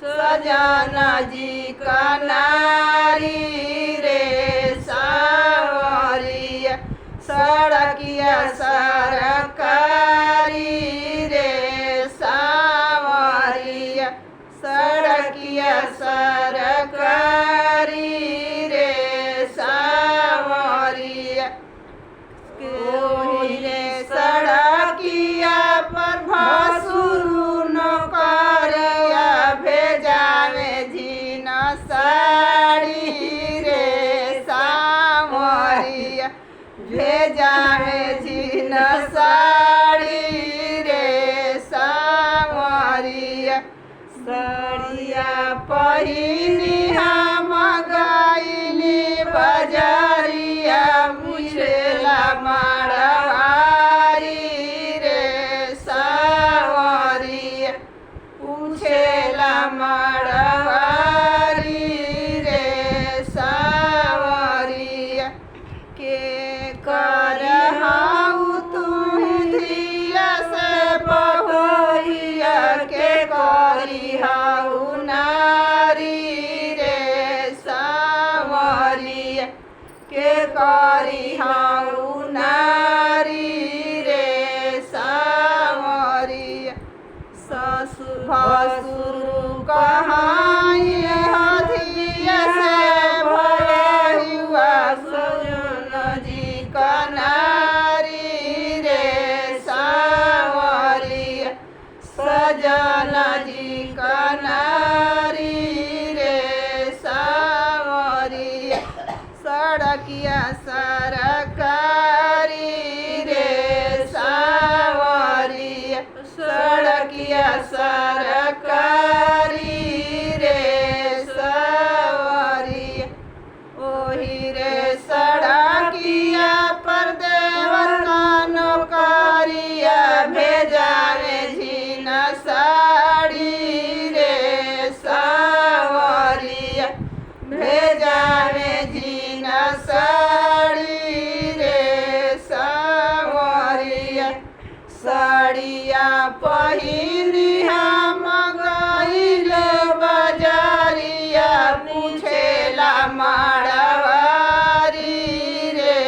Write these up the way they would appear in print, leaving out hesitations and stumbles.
सजना जी का नारी रे सावरिया सड़किया सरकारी रे सावरिया सड़किया सरकारी रे सावरिया कोई रे सड़किया पर भसुरु नौकरिया भेजावे झीन साड़ी रे सावरिया भेजावे झीन साड़ी रे सावरिया साड़िया पहिनी हम गईली बजरिया मुझेला मारवारी रे सावरिया पूछेला मारवारी रे सावरिया के कर हाउ तुम धिया से बहोइया के करी हाउ नारी रे सावरिया के करी हाउ नारी रे सावरिया ससुर भसुर कहाई हथिया से भयुआ सजना जी का नारी रे सावरिया सजना जी का नारी रे सावरिया सड़किया सरकारी रे सावरिया सड़किया सरकारी रे सावरिया ओही रे सड़किया पर देवर का नौकरिया भेजावे झीन साड़ी रे सावरिया भेजावे झीन साड़ी रे सावरिया साड़िया पहिनी हम गईले बजरिया पूछेला मारवारी रे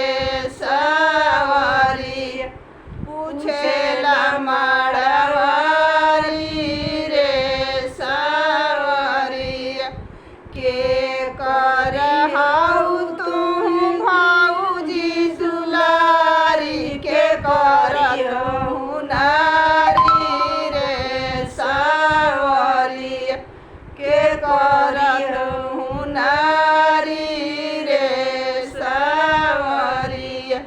सावरिया पूछेला मारवारी रे सावरिया के कर हाउ तुम भाऊजी दुलारी के कर नारी रे सावरिया के कर नारी रे सावरिया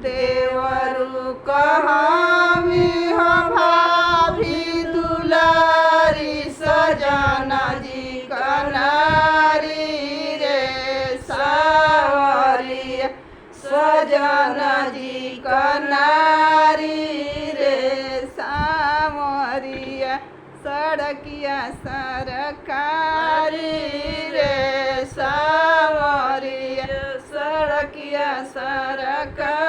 देवरु कहावी हो भाभी दुलारी सजना जी का नारी रे सावरिया सजना जी का नारी रे सावरिया सड़किया सरकारी रे सावरिया सड़किया सरकारी